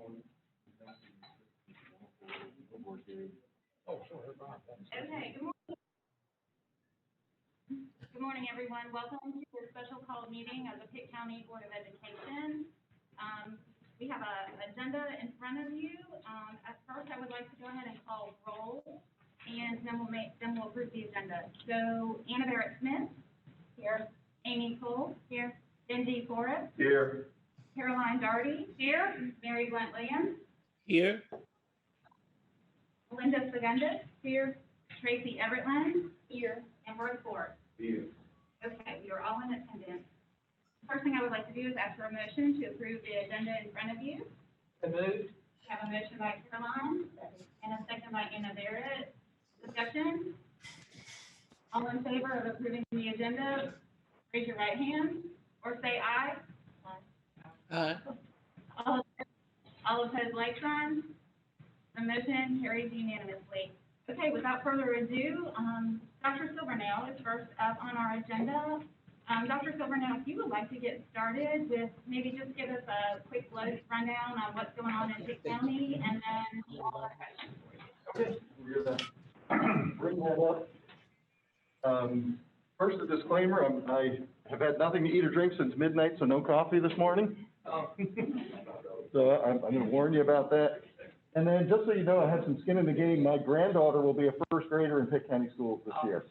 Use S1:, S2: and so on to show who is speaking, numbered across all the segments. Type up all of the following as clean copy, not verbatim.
S1: Okay, good morning, everyone. Welcome to the special call meeting of the Pitt County Board of Education. We have an agenda in front of you. At first, I would like to go ahead and call roll, and then we'll approve the agenda. So, Anna Barrett-Smith. Here. Amy Cole. Here. Cindy Forrest.
S2: Here.
S1: Caroline Darty. Here. Mary Blunt Williams.
S3: Here.
S1: Linda Segundis. Here. Tracy Everetland. Here. And Ruth Ford.
S2: Here.
S1: Okay, we are all in attendance. First thing I would like to do is ask for a motion to approve the agenda in front of you.
S2: So moved.
S1: Have a motion by Caroline and a second by Anna Barrett. Discussion? All in favor of approving the agenda, raise your right hand or say aye.
S3: Aye.
S1: All opposed, like sign. The motion carries unanimously. Okay, without further ado, Dr. Silvernail is first up on our agenda. Dr. Silvernail, if you would like to get started with maybe just give us a quick rundown on what's going on in Pitt County, and then we'll have questions for you.
S2: Okay, we're gonna bring that up. First, a disclaimer, I have had nothing to eat or drink since midnight, so no coffee this morning. So I'm gonna warn you about that. And then, just so you know, I have some skin in the game. My granddaughter will be a first grader in Pitt County schools this year.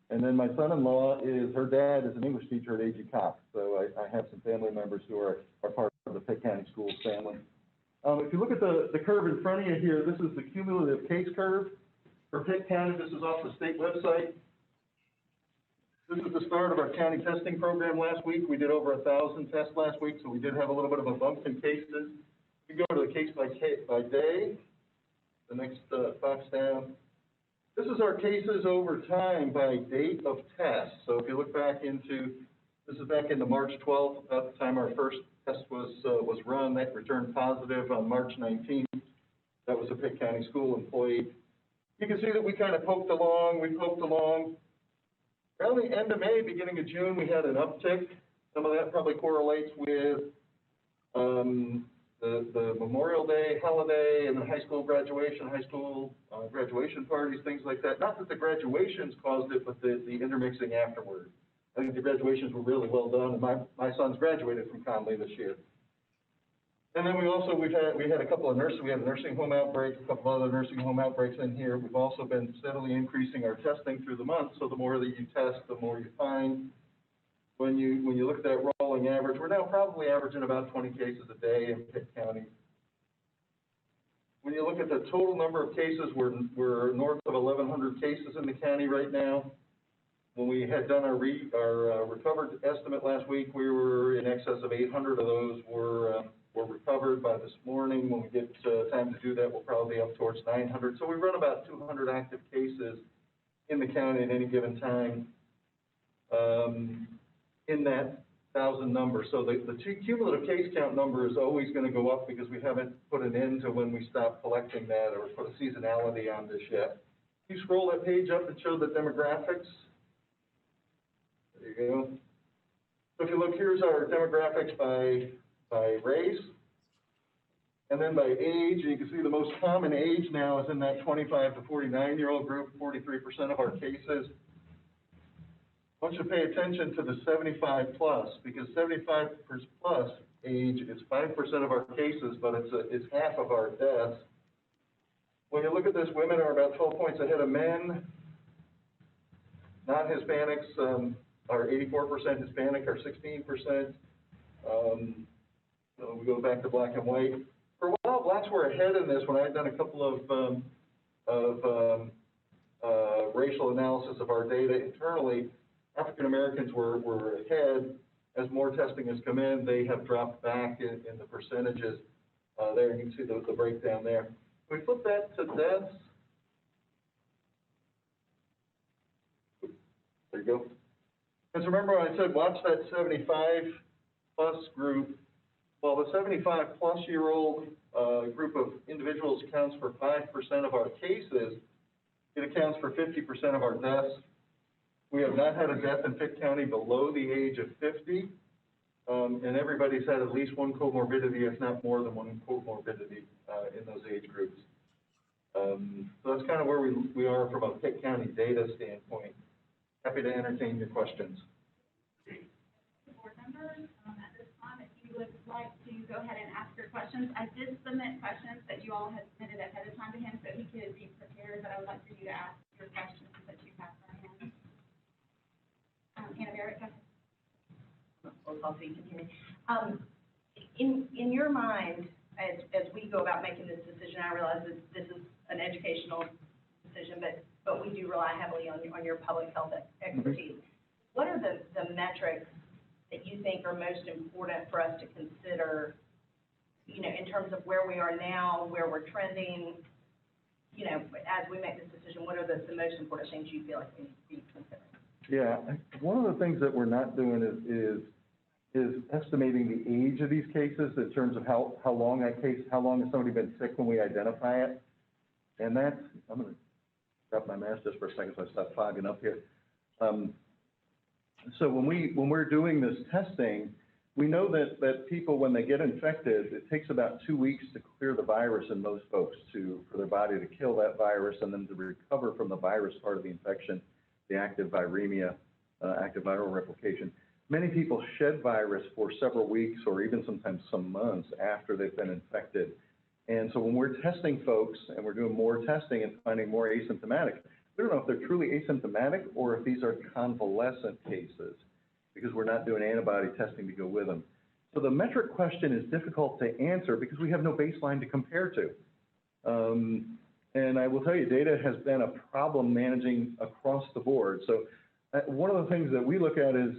S2: And then my son-in-law her dad is an English teacher at A.G. Cox. So I have some family members who are part of the Pitt County schools family. If you look at the curve in front of you here, this is the cumulative case curve for Pitt County. This is off the state website. This is the start of our county testing program last week. We did over 1,000 tests last week, so we did have a little bit of a bump in cases. We go to the case by day, the next box down. This is our cases over time by date of test. So if you look back this is back into March 12th, about the time our first test was run. That returned positive on March 19th. That was a Pitt County school employee. You can see that we kind of poked along. Around the end of May, beginning of June, we had an uptick. Some of that probably correlates with the Memorial Day holiday and the high school graduation parties, things like that. Not that the graduations caused it, but the intermixing afterward. I think the graduations were really well done, and my son's graduated from Conley this year. And then we had a couple of we had a nursing home outbreak, a couple other nursing home outbreaks in here. We've also been steadily increasing our testing through the month, so the more that you test, the more you find. When you look at that rolling average, we're now probably averaging about 20 cases a day in Pitt County. When you look at the total number of cases, we're north of 1,100 cases in the county right now. When we had done our recovered estimate last week, we were in excess of 800 of those were recovered. By this morning. When we get time to do that, we'll probably be up towards 900. So we run about 200 active cases in the county at any given time. In that 1,000 number. So the cumulative case count number is always going to go up because we haven't put an end to when we stop collecting that or put a seasonality on this yet. You scroll that page up and show the demographics. There you go. So if you look, here's our demographics by race and then by age. And you can see the most common age now is in that 25 to 49-year-old group, 43% of our cases. I want you to pay attention to the 75 plus, because 75 plus age is 5% of our cases, but it's half of our deaths. When you look at this, women are about 12 points ahead of men. Non-Hispanics are 84% Hispanic, are 16%. So we go back to black and white. For a while, blacks were ahead in this when I had done a couple of racial analysis of our data internally. African Americans were ahead. As more testing has come in, they have dropped back in the percentages. There you can see the breakdown there. If we flip that to deaths, there you go. Because remember when I said watch that 75 plus group. Well, the 75 plus year old group of individuals accounts for 5% of our cases. It accounts for 50% of our deaths. We have not had a death in Pitt County below the age of 50. And everybody's had at least one comorbidity, if not more than one comorbidity, in those age groups. So that's kind of where we are from a Pitt County data standpoint. Happy to entertain your questions.
S1: Board members, at this time, if you would like to go ahead and ask your questions, I did submit questions that you all had submitted ahead of time to him so he could be prepared, but I would like for you to ask your questions that you have for him. Anna Barrett, go ahead.
S4: I'll see you can hear me. In your mind, as we go about making this decision, I realize that this is an educational decision, but we do rely heavily on your public health expertise. What are the metrics that you think are most important for us to consider, you know, in terms of where we are now, where we're trending, you know, as we make this decision, what are the most important things you feel like we need to be considering?
S2: Yeah, one of the things that we're not doing is estimating the age of these cases in terms of how long has somebody been sick when we identify it. And that's, I'm gonna drop my mask just for a second so I stop fogging up here. So when we're doing this testing, we know that people, when they get infected, it takes about 2 weeks to clear the virus in most folks for their body to kill that virus and then to recover from the virus part of the infection, the active viremia, active viral replication. Many people shed virus for several weeks or even sometimes some months after they've been infected. And so when we're testing folks and we're doing more testing and finding more asymptomatic, we don't know if they're truly asymptomatic or if these are convalescent cases because we're not doing antibody testing to go with them. So the metric question is difficult to answer because we have no baseline to compare to. And I will tell you, data has been a problem managing across the board. So one of the things that we look at is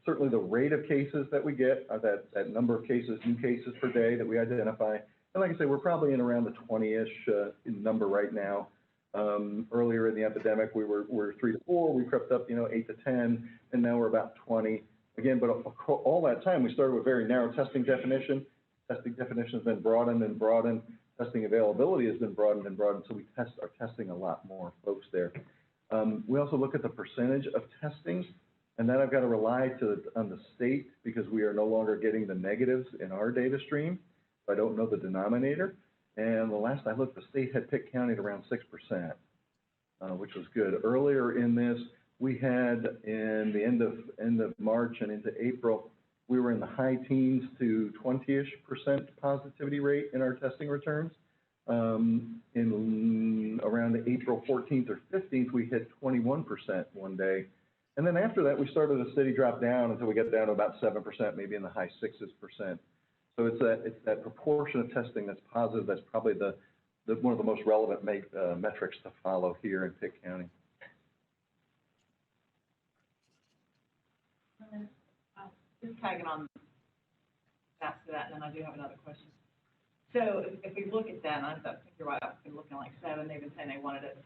S2: certainly the rate of cases that we get, that number of cases, new cases per day that we identify. And like I say, we're probably in around the 20-ish number right now. Earlier in the epidemic, we were 3 to 4, we crept up, 8 to 10, and now we're about 20. Again, but all that time, we started with very narrow testing definition. Testing definition has been broadened and broadened. Testing availability has been broadened and broadened, so we are testing a lot more folks there. We also look at the percentage of testing, and then I've got to rely on the state because we are no longer getting the negatives in our data stream. So I don't know the denominator. And the last I looked, the state had Pitt County at around 6%, which was good. Earlier in this, we had in the end of March and into April, we were in the high teens to 20-ish% positivity rate in our testing returns. In around April 14th or 15th, we hit 21% one day. And then after that, we started a steady drop down until we got down to about 7%, maybe in the high 6%. So it's that proportion of testing that's positive that's probably one of the most relevant metrics to follow here in Pitt County.
S5: Just tagging on after that, and then I do have another question. So if we look at that, I think you're right, I've been looking like 7, they've been saying they wanted it,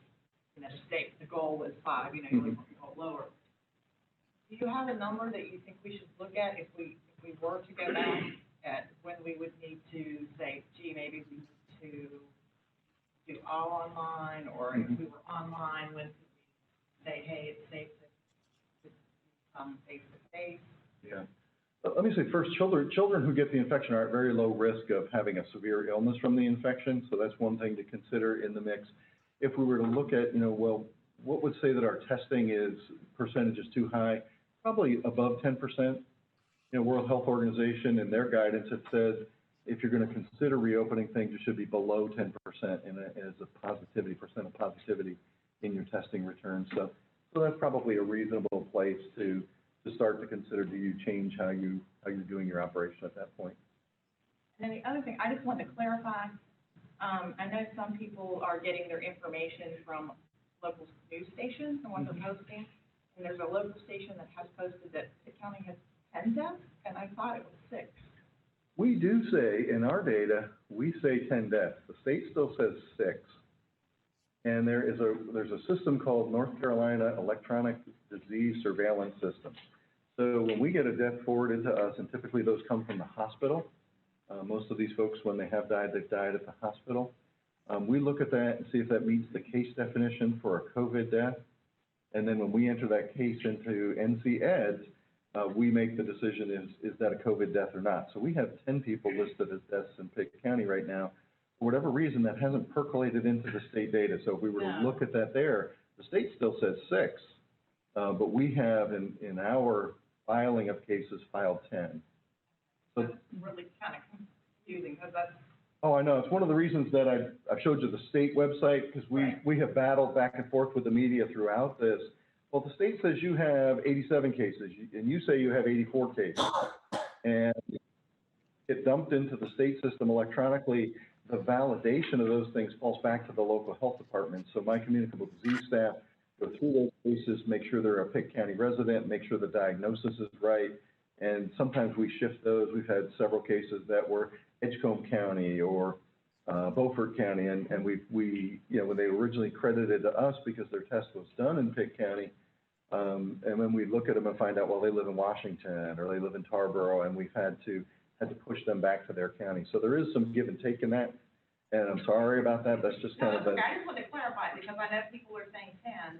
S5: to state the goal was 5, you really want to go lower. Do you have a number that you think we should look at if we were to go back at when we would need to say, gee, maybe we need to do all online, or if we were online, when we say, hey, it's safe to come face to face?
S2: Yeah. Let me say first, children who get the infection are at very low risk of having a severe illness from the infection, so that's one thing to consider in the mix. If we were to look at, well, what would say that our testing percentage is too high? Probably above 10%. World Health Organization in their guidance, it says if you're going to consider reopening things, it should be below 10% as a positivity, percent of positivity in your testing returns. So that's probably a reasonable place to start to consider, do you change how you're doing your operation at that point?
S5: And then the other thing, I just wanted to clarify, I know some people are getting their information from local news stations and what they're posting, and there's a local station that has posted that Pitt County has 10 deaths, and I thought it was 6.
S2: We do say, in our data, we say 10 deaths. The state still says 6. And there's a system called North Carolina Electronic Disease Surveillance System. So when we get a death forwarded to us, and typically those come from the hospital, most of these folks, when they have died, they've died at the hospital. We look at that and see if that meets the case definition for a COVID death. And then when we enter that case into NC Eds, we make the decision, is that a COVID death or not? So we have 10 people listed as deaths in Pitt County right now. For whatever reason, that hasn't percolated into the state data. So if we were to look at that there, the state still says 6, but we have in our filing of cases filed 10. So
S5: That's really kind of confusing, because that's,
S2: oh, I know. It's one of the reasons that I've showed you the state website, because we have battled back and forth with the media throughout this. Well, the state says you have 87 cases, and you say you have 84 cases. And it dumped into the state system electronically. The validation of those things falls back to the local health department. So my communicable disease staff go through those cases, make sure they're a Pitt County resident, make sure the diagnosis is right. And sometimes we shift those. We've had several cases that were Edgecombe County or Beaufort County, and we you know, when they originally credited to us because their test was done in Pitt County, and when we look at them and find out, well, they live in Washington or they live in Tarboro, and we've had to push them back to their county. So there is some give and take in that, and I'm sorry about that. That's just kind of
S5: okay. I just wanted to clarify, because I know people are saying 10.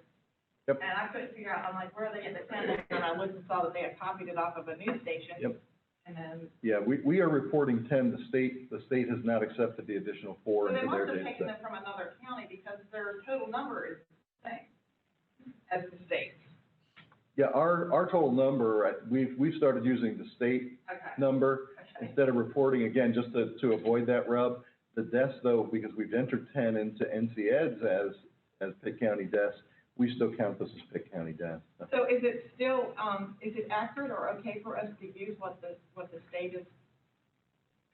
S2: Yep.
S5: And I couldn't figure out, I'm like, where are they getting the 10? And I looked and saw that they had copied it off of a news station.
S2: Yep.
S5: And then,
S2: Yeah, we are reporting 10. The state has not accepted the additional 4
S5: so they
S2: into
S5: must
S2: their
S5: have
S2: data
S5: taken
S2: set.
S5: them from another county, because their total number is the same as the state.
S2: Yeah, our total number, we've started using the state
S5: Okay.
S2: number
S5: Okay.
S2: instead of reporting, again, just to avoid that rub. The deaths, though, because we've entered 10 into NCEDS as Pitt County deaths, we still count this as Pitt County deaths.
S5: So is it still, is it accurate or okay for us to use what the state is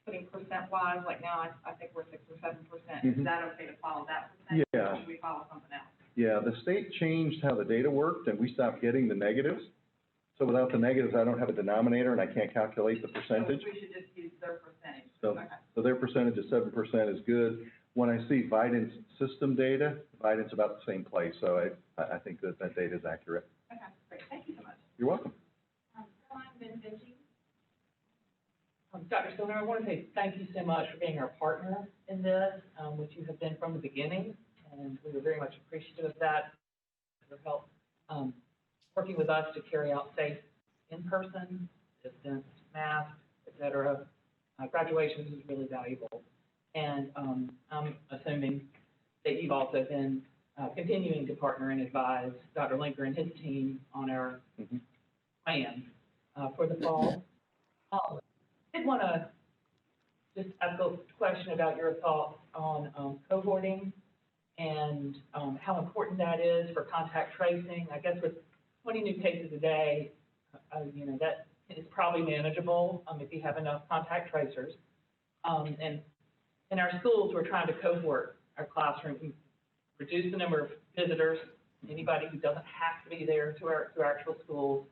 S5: putting percent-wise? Like now, I think we're 6 or 7%.
S2: Mhm.
S5: Is that okay to follow that percent?
S2: Yeah.
S5: Or should we follow something else?
S2: Yeah, the state changed how the data worked, and we stopped getting the negatives. So without the negatives, I don't have a denominator, and I can't calculate the percentage.
S5: So we should just use their percentage.
S2: So,
S5: Okay.
S2: so their percentage of 7% is good. When I see Vidant's system data, Vidant's about the same place, so I think that data is accurate.
S5: Okay, great. Thank you so much.
S2: You're welcome.
S1: Caroline Benvenuti.
S6: Dr. Stoner, I want to say thank you so much for being our partner in this, which you have been from the beginning, and we were very much appreciative of that, your help working with us to carry out safe in-person, distance, mask, et cetera. Graduation is really valuable. And I'm assuming that you've also been continuing to partner and advise Dr. Linker and his team on our plans for the fall. I did want to just echo a question about your thoughts on cohorting and how important that is for contact tracing. I guess with 20 new cases a day, you know, that is probably manageable if you have enough contact tracers. And in our schools, we're trying to cohort our classrooms, reduce the number of visitors, anybody who doesn't have to be there to our actual schools,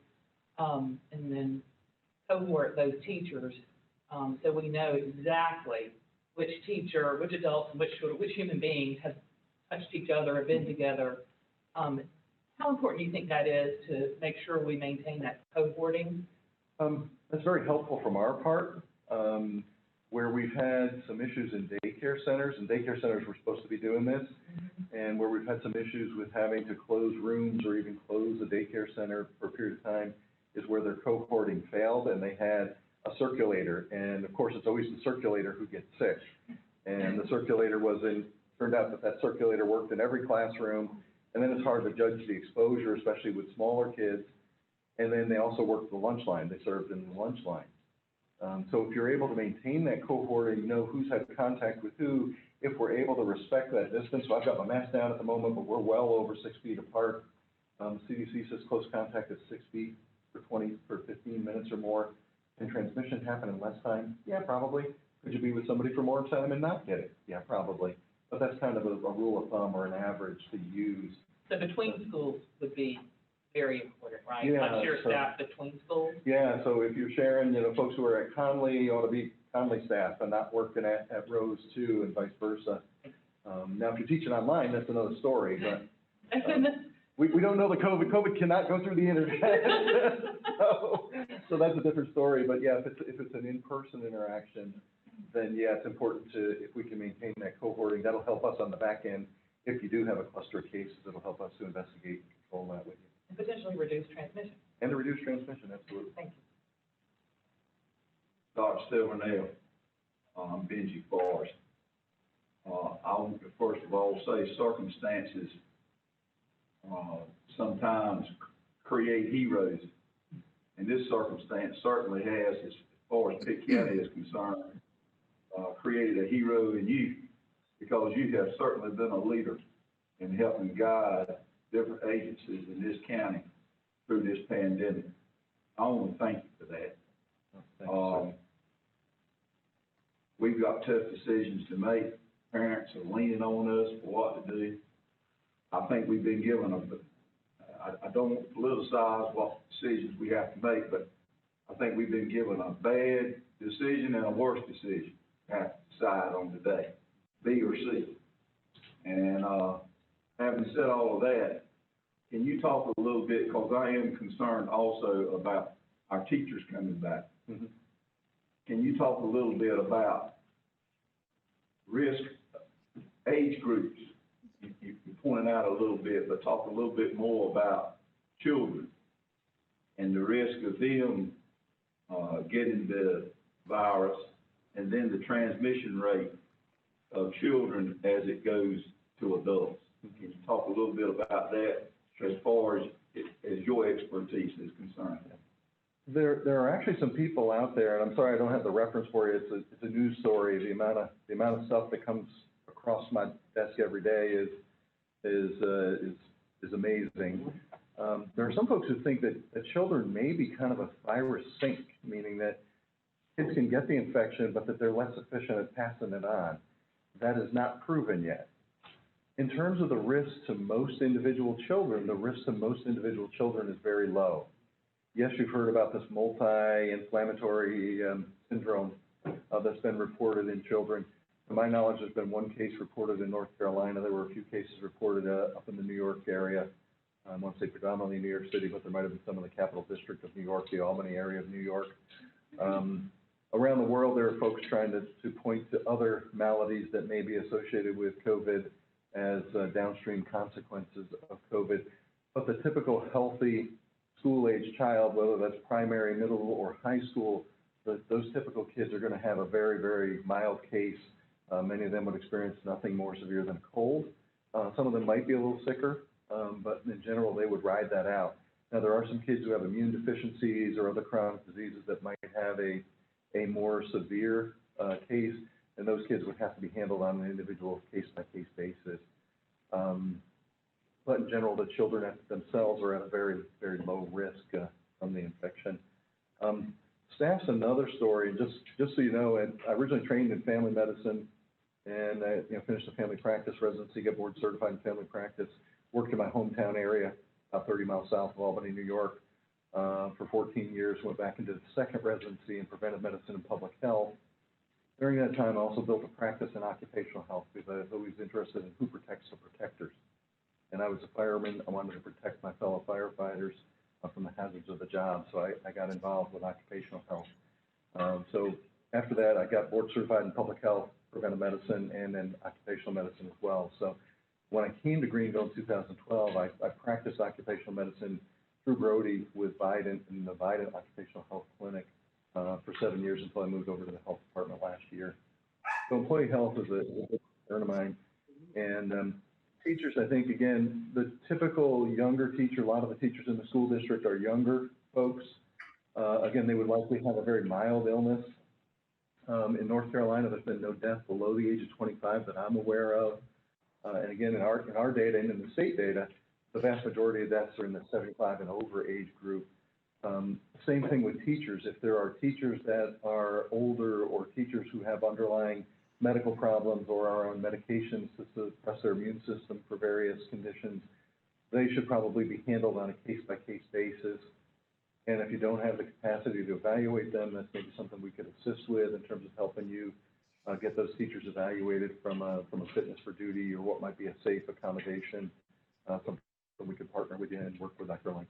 S6: and then cohort those teachers so we know exactly which teacher, which adults, and which human beings have touched each other or been together. How important do you think that is to make sure we maintain that cohorting?
S2: That's very helpful from our part. Where we've had some issues in daycare centers, and daycare centers were supposed to be doing this, and where we've had some issues with having to close rooms or even close a daycare center for a period of time, is where their cohorting failed, and they had a circulator, and of course, it's always the circulator who gets sick. And the circulator turned out that circulator worked in every classroom, and then it's hard to judge the exposure, especially with smaller kids. And then they also worked the lunch line. They served in the lunch line. So if you're able to maintain that cohort and you know who's had contact with who, if we're able to respect that distance, so I've got my mask down at the moment, but we're well over 6 feet apart. CDC says close contact is 6 feet for 15 minutes or more. Can transmission happen in less time? Yeah, probably. Could you be with somebody for more time and not get it? Yeah, probably. But that's kind of a rule of thumb or an average to use.
S6: So between schools would be very important, right?
S2: Yeah,
S6: Not your
S2: so-
S6: staff between schools.
S2: Yeah, so if you're sharing, folks who are at Conley ought to be Conley staff and not working at Rose too, and vice versa. Now, if you're teaching online, that's another story, but we don't know the COVID. COVID cannot go through the internet. so that's a different story. But yeah, if it's an in-person interaction, then yeah, it's important if we can maintain that cohorting, that'll help us on the back end. If you do have a cluster of cases, it'll help us to investigate and control that with you.
S6: And potentially reduce transmission.
S2: And to reduce transmission, absolutely.
S6: Thank you.
S7: Dr. Stevenale, I'm Benji Forrest. I want to first of all say circumstances, sometimes create heroes. And this circumstance certainly has, as far as Pitt County is concerned, created a hero in you, because you have certainly been a leader in helping guide different agencies in this county through this pandemic. I want to thank you for that.
S2: Thank you, sir.
S7: We've got tough decisions to make. Parents are leaning on us for what to do. I think we've been given I don't want to politicize what decisions we have to make, but I think we've been given a bad decision and a worse decision to have to decide on today, B or C. And, having said all of that, can you talk a little bit, because I am concerned also about our teachers coming back.
S2: Mhm.
S7: Can you talk a little bit about risk age groups? You pointed out a little bit, but talk a little bit more about children and the risk of them getting the virus, and then the transmission rate of children as it goes to adults. Can you talk a little bit about that as far as your expertise is concerned?
S2: There are actually some people out there, and I'm sorry I don't have the reference for you. It's a news story. The amount of stuff that comes across my desk every day is amazing. There are some folks who think that children may be kind of a virus sink, meaning that kids can get the infection, but that they're less efficient at passing it on. That is not proven yet. In terms of the risk to most individual children, the risk to most individual children is very low. Yes, you've heard about this multi-inflammatory syndrome that's been reported in children. To my knowledge, there's been one case reported in North Carolina. There were a few cases reported up in the New York area. I won't say predominantly New York City, but there might have been some in the capital district of New York, the Albany area of New York. Around the world, there are folks trying to point to other maladies that may be associated with COVID as downstream consequences of COVID. But the typical healthy school-age child, whether that's primary, middle, or high school, those typical kids are going to have a very, very mild case. Many of them would experience nothing more severe than a cold. Some of them might be a little sicker, but in general, they would ride that out. Now, there are some kids who have immune deficiencies or other chronic diseases that might have a more severe case, and those kids would have to be handled on an individual case-by-case basis. But in general, the children themselves are at a very, very low risk from the infection. Staff's another story. Just so you know, I originally trained in family medicine, and I finished a family practice residency, got board certified in family practice, worked in my hometown area, about 30 miles south of Albany, New York, for 14 years, went back into the second residency in preventive medicine and public health. During that time, I also built a practice in occupational health because I was always interested in who protects the protectors. And I was a fireman. I wanted to protect my fellow firefighters from the hazards of the job, so I got involved with occupational health. So after that, I got board certified in public health, preventive medicine, and then occupational medicine as well. So when I came to Greenville in 2012, I practiced occupational medicine through Brody with Biden in the Biden Occupational Health Clinic for 7 years until I moved over to the health department last year. So employee health is a big concern of mine. And teachers, I think, again, the typical younger teacher, a lot of the teachers in the school district are younger folks. Again, they would likely have a very mild illness. In North Carolina, there's been no death below the age of 25 that I'm aware of. And again, in our data and in the state data, the vast majority of deaths are in the 75 and over age group. Same thing with teachers. If there are teachers that are older or teachers who have underlying medical problems or are on medications to suppress their immune system for various conditions, they should probably be handled on a case-by-case basis. And if you don't have the capacity to evaluate them, that's maybe something we could assist with in terms of helping you get those teachers evaluated from a fitness for duty or what might be a safe accommodation. Something we could partner with you and work with Dr. Like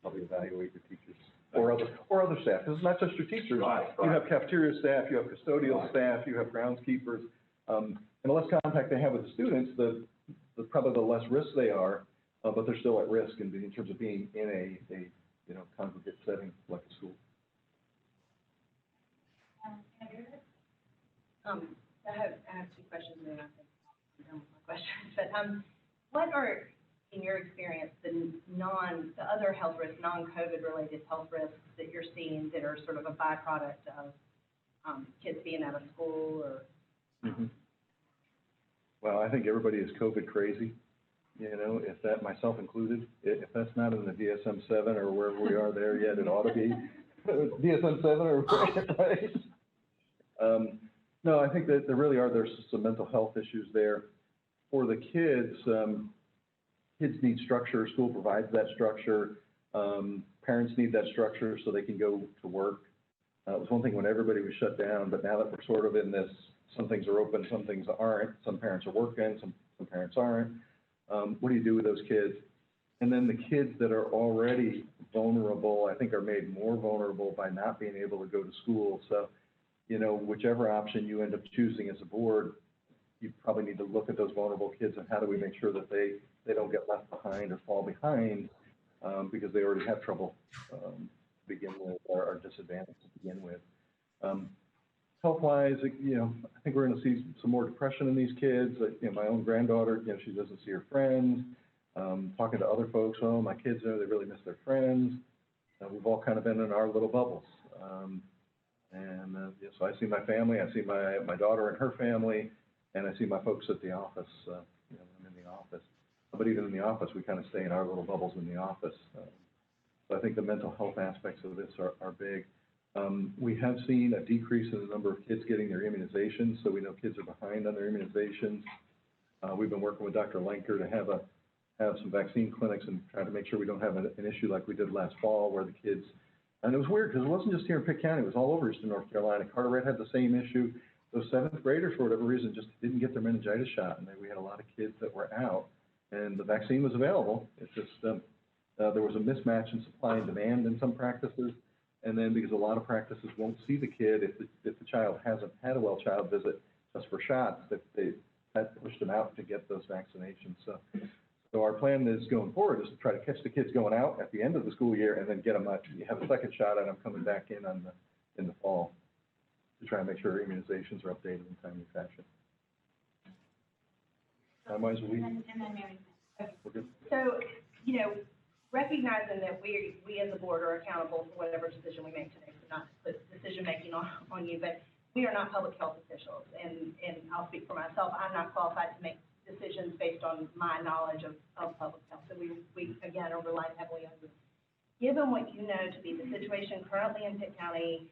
S2: help you evaluate your teachers or other staff. Because it's not just your teachers.
S7: Right.
S2: You have cafeteria staff, you have custodial staff, you have groundskeepers. And the less contact they have with the students, the probably the less risk they are. but they're still at risk in terms of being in a you know, congregate setting like a school.
S4: I have two questions, and then I think I'm done with my questions. But, what are, in your experience, the other health risks, non-COVID related health risks that you're seeing that are sort of a byproduct of, kids being out of school or?
S2: Mm-hmm. Well, I think everybody is COVID crazy, you know, if that, myself included. If that's not in the DSM-7 or wherever we are there yet, it ought to be DSM-7 or, right? No, I think that there's some mental health issues there. For the kids, kids need structure, school provides that structure. Parents need that structure so they can go to work. It was one thing when everybody was shut down, but now that we're sort of in this, some things are open, some things aren't, some parents are working, some parents aren't. What do you do with those kids? And then the kids that are already vulnerable, I think are made more vulnerable by not being able to go to school. So, you know, whichever option you end up choosing as a board, you probably need to look at those vulnerable kids and how do we make sure that they don't get left behind or fall behind because they already have trouble to begin with or are disadvantaged to begin with. Health-wise, you know, I think we're going to see some more depression in these kids. You know, my own granddaughter, you know, she doesn't see her friends. Talking to other folks, oh, my kids know they really miss their friends. We've all kind of been in our little bubbles. Yeah, so I see my family, I see my daughter and her family, and I see my folks at the office, you know, I'm in the office. But even in the office, we kind of stay in our little bubbles in the office. So I think the mental health aspects of this are big. We have seen a decrease in the number of kids getting their immunizations, so we know kids are behind on their immunizations. We've been working with Dr. Lenker to have some vaccine clinics and try to make sure we don't have an issue like we did last fall where the kids, and it was weird because it wasn't just here in Pitt County, it was all over Eastern North Carolina. Carteret had the same issue. Those 7th graders, for whatever reason, just didn't get their meningitis shot, and then we had a lot of kids that were out, and the vaccine was available. It's just there was a mismatch in supply and demand in some practices, and then because a lot of practices won't see the kid if the child hasn't had a well child visit just for shots, that pushed them out to get those vaccinations. So our plan is going forward is to try to catch the kids going out at the end of the school year and then get them you have a second shot and I'm coming back in in the fall to try and make sure immunizations are updated in timely fashion. Time-wise, are we?
S1: And then Mary.
S2: We're good?
S4: So, you know, recognizing that we as a board are accountable for whatever decision we make today, so not to put decision-making on you, but we are not public health officials, and I'll speak for myself, I'm not qualified to make decisions based on my knowledge of public health, so we again, are relying heavily on you. Given what you know to be the situation currently in Pitt County,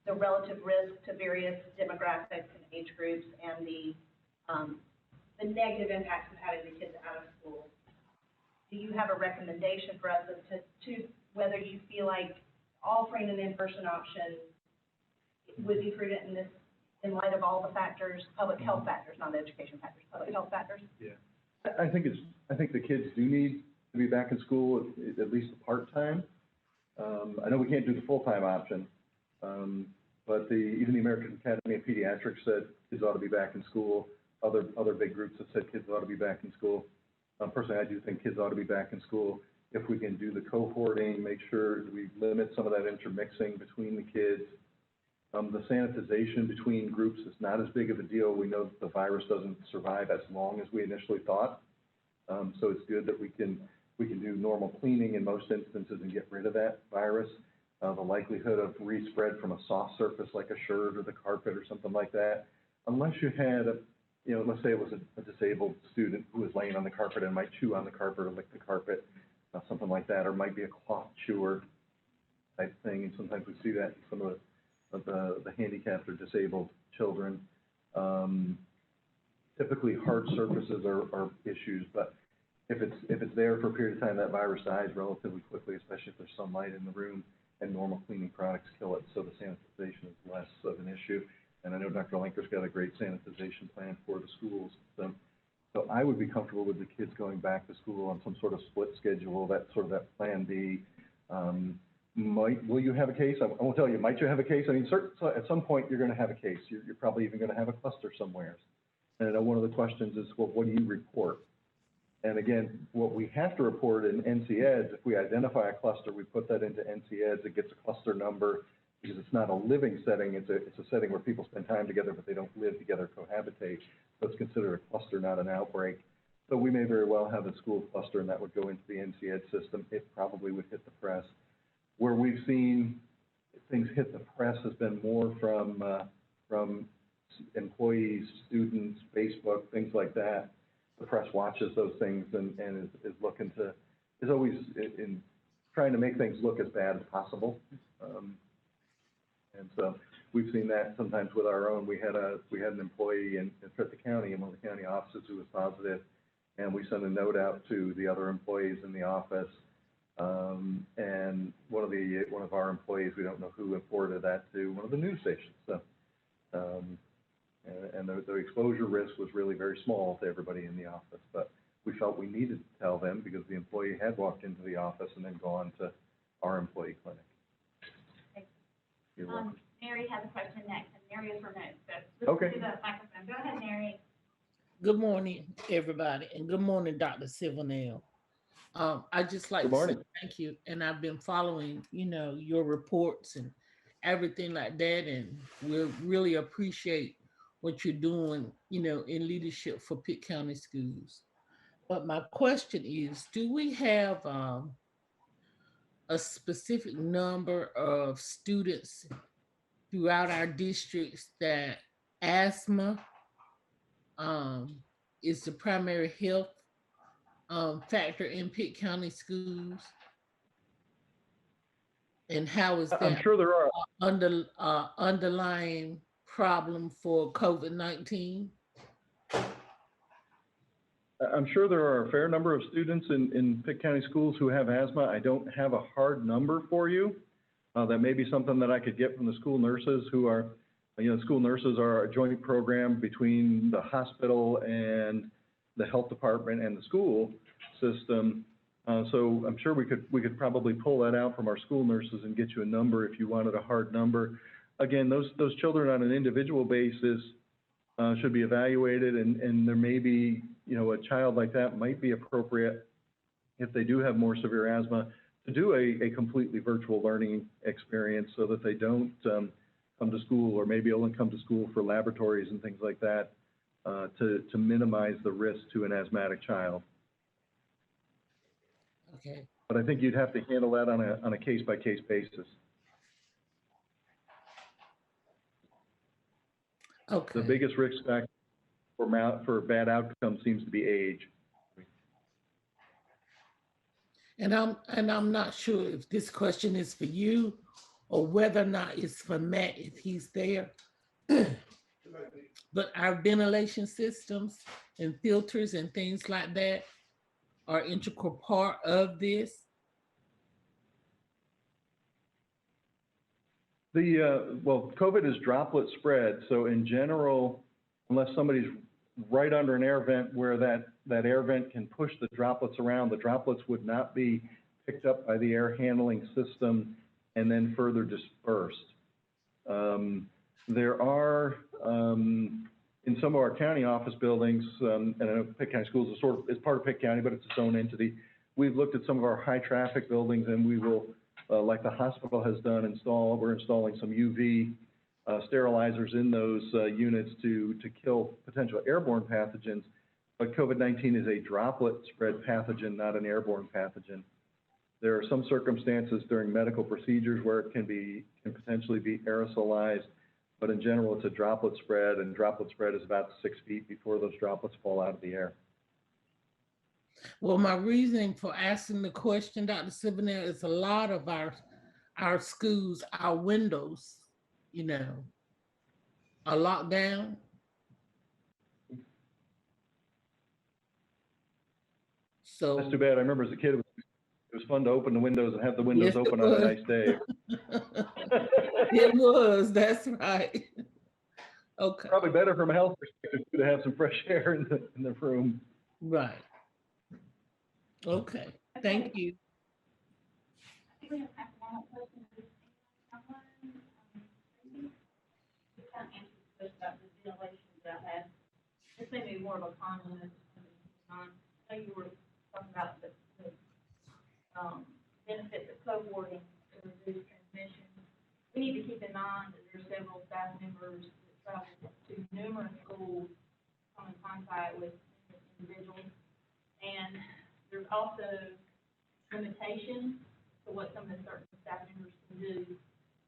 S4: the relative risk to various demographics and age groups, and the negative impacts of having the kids out of school, do you have a recommendation for us as to whether you feel like offering an in-person option would be prudent in light of all the factors, public health factors, not education factors, public health factors?
S2: Yeah, I think the kids do need to be back in school at least part-time. I know we can't do the full-time option, but even the American Academy of Pediatrics said kids ought to be back in school. Other big groups have said kids ought to be back in school. Personally, I do think kids ought to be back in school. If we can do the cohorting, make sure we limit some of that intermixing between the kids. The sanitization between groups is not as big of a deal. We know that the virus doesn't survive as long as we initially thought. So it's good that we can do normal cleaning in most instances and get rid of that virus. The likelihood of respread from a soft surface like a shirt or the carpet or something like that, unless you had let's say it was a disabled student who was laying on the carpet and might chew on the carpet or lick the carpet, something like that, or might be a cloth chewer type thing. And sometimes we see that in some of the handicapped or disabled children. Typically hard surfaces are issues, but if it's there for a period of time, that virus dies relatively quickly, especially if there's sunlight in the room, and normal cleaning products kill it. So the sanitization is less of an issue. And I know Dr. Lenker's got a great sanitization plan for the schools. So I would be comfortable with the kids going back to school on some sort of split schedule, that plan B. Will you have a case? I won't tell you, might you have a case? I mean, at some point you're going to have a case. You're probably even going to have a cluster somewhere. And I know one of the questions is, well, what do you report? And again, what we have to report in NCEDS, if we identify a cluster, we put that into NCEDS, it gets a cluster number, because it's not a living setting, it's a setting where people spend time together, but they don't live together, cohabitate. So it's considered a cluster, not an outbreak. So we may very well have a school cluster, and that would go into the NCEDS system. It probably would hit the press. Where we've seen things hit the press has been more from employees, students, Facebook, things like that. The press watches those things and is looking to, is always in trying to make things look as bad as possible. And so we've seen that sometimes with our own. We had an employee in Frederick County, in one of the county offices, who was positive, and we sent a note out to the other employees in the office. And one of our employees, we don't know who, forwarded that to one of the news stations. So, and the exposure risk was really very small to everybody in the office, but we felt we needed to tell them because the employee had walked into the office and then gone to our employee clinic. You're welcome.
S1: Mary has a question next, and Mary is remote, so listen
S2: Okay.
S1: to the microphone. Go ahead, Mary.
S3: Good morning, everybody, and good morning, Dr. Stevenale. I just like
S2: Good
S3: to say
S2: morning.
S3: thank you, and I've been following, your reports and everything like that, and we really appreciate what you're doing, in leadership for Pitt County Schools. But my question is, do we have a specific number of students throughout our districts that asthma is the primary health factor in Pitt County schools? And how is
S2: I'm
S3: that
S2: sure there are.
S3: underlying problem for COVID-19?
S2: I'm sure there are a fair number of students in Pitt County schools who have asthma. I don't have a hard number for you. That may be something that I could get from the school nurses who are, school nurses are a joint program between the hospital and the health department and the school system. So I'm sure we could probably pull that out from our school nurses and get you a number if you wanted a hard number. Again, those children on an individual basis should be evaluated, and there may be, a child like that might be appropriate if they do have more severe asthma to do a completely virtual learning experience so that they don't come to school, or maybe only come to school for laboratories and things like that to minimize the risk to an asthmatic child.
S3: Okay.
S2: But I think you'd have to handle that on a case-by-case basis.
S3: Okay.
S2: The biggest risk factor for bad outcomes seems to be age.
S3: And I'm not sure if this question is for you or whether or not it's for Matt if he's there. But our ventilation systems and filters and things like that are an integral part of this.
S2: Well, COVID is droplet spread, so in general, unless somebody's right under an air vent where that air vent can push the droplets around, the droplets would not be picked up by the air handling system and then further dispersed. There are, in some of our county office buildings, and I know Pitt County Schools is part of Pitt County, but it's its own entity. We've looked at some of our high traffic buildings, and we will, like the hospital has done, we're installing some UV sterilizers in those units to kill potential airborne pathogens. But COVID-19 is a droplet spread pathogen, not an airborne pathogen. There are some circumstances during medical procedures where it can potentially be aerosolized, but in general, it's a droplet spread, and droplet spread is about 6 feet before those droplets fall out of the air.
S3: Well, my reasoning for asking the question, Dr. Stevenale, is a lot of our schools, our windows, are locked down. So
S2: that's too bad. I remember as a kid, it was fun to open the windows and have the windows
S3: yes,
S2: open on a nice day.
S3: It was, that's right. Okay.
S2: Probably better from a health perspective to have some fresh air in the room.
S3: Right. Okay, thank you.
S1: I think we have time for one more question. Just kind of answer the question about the ventilation that I had. This may be more of a comment. I know you were in mind that there's several staff members that travel to numerous schools, come in contact with individuals. And there's also limitations to what some of the certain staff members can do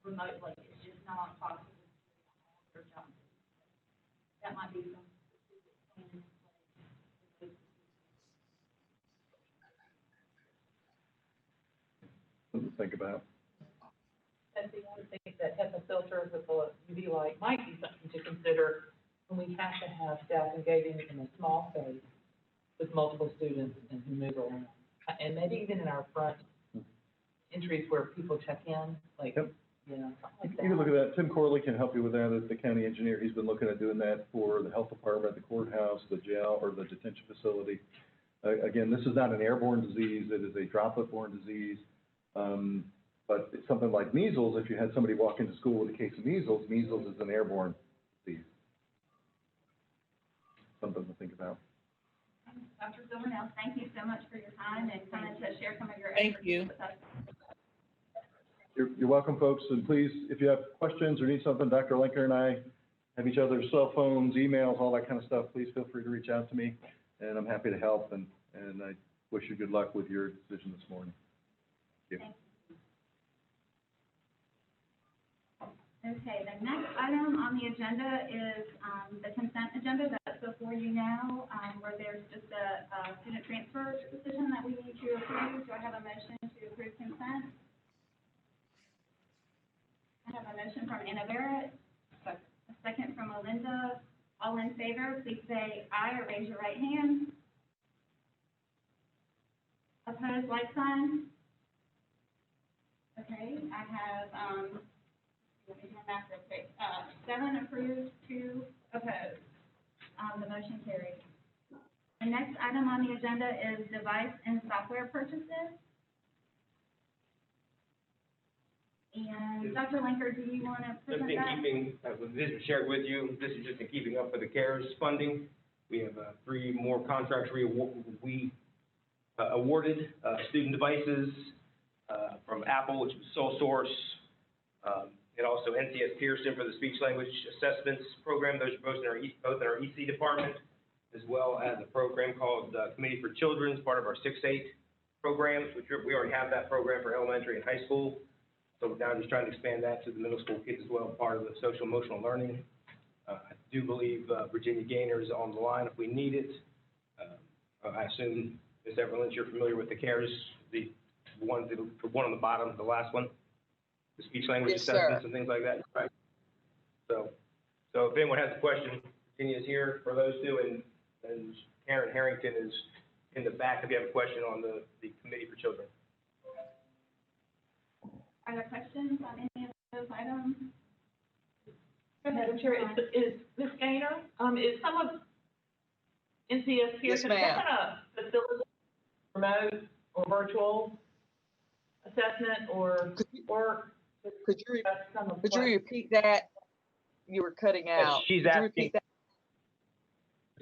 S1: remotely. It's just not possible to do all their jobs. That might be some specific planning in place.
S2: Something to think about.
S6: That's the only thing that HEPA filters with the UV light might be something to consider when we have to have staff engaging in a small space with multiple students and who move around. And maybe even in our front entries where people check in, like,
S2: Yep.
S6: you know, something like
S2: You
S6: that.
S2: can look at that. Tim Corley can help you with that as the county engineer. He's been looking at doing that for the health department, the courthouse, the jail, or the detention facility. Again, this is not an airborne disease. It is a droplet-borne disease. But it's something like measles. If you had somebody walk into school with a case of measles, measles is an airborne disease. Something to think about.
S1: Dr. Stevenale, thank you so much for your time and coming to share some of your
S3: Thank
S1: expertise
S3: you.
S1: with us.
S2: You're welcome, folks, and please, if you have questions or need something, Dr. Linker and I have each other's cell phones, emails, all that kind of stuff. Please feel free to reach out to me, and I'm happy to help, and I wish you good luck with your decision this morning. Thank you.
S1: Okay, the next item on the agenda is, the consent agenda that's before you now, where there's just a student transfer decision that we need to approve. Do I have a motion to approve consent? I have a motion from Anna Barrett, a second from Melinda. All in favor, please say aye or raise your right hand. Opposed, like sign? Okay, I have, let me do my math real quick. 7 approved, 2 opposed. The motion carries. The next item on the agenda is device and software purchases. And Dr. Linker, do you want to
S8: Just
S1: present
S8: in
S1: that?
S8: keeping, this was shared with you, this is just in keeping up with the CARES funding. We have 3 more contracts we awarded, student devices from Apple, which was sole source, and also NCS Pearson for the speech language assessments program. Those are both in our EC department, as well as a program called Committee for Children, part of our 6-8 programs, which we already have that program for elementary and high school. So now I'm just trying to expand that to the middle school kids as well, part of the social emotional learning. I do believe Virginia Gaynor is on the line if we need it. I assume, Ms. Everlyn, you're familiar with the CARES, the one on the bottom, the last one, the speech language
S9: Yes,
S8: assessments
S9: sir.
S8: and things like that, right? So if anyone has a question, Virginia is here for those two, and Karen Harrington is in the back if you have a question on the Committee for Children.
S1: Are there questions on any of those items?
S6: Madam Chair, is Ms. Gaynor, is some of NCS here,
S9: Yes,
S6: is that
S9: ma'am.
S6: gonna facilitate remote or virtual assessment or
S9: Could you,
S6: that's some of
S9: could you
S6: what?
S9: repeat that? You were cutting out.
S8: She's
S9: Could you
S8: asking,
S9: repeat that?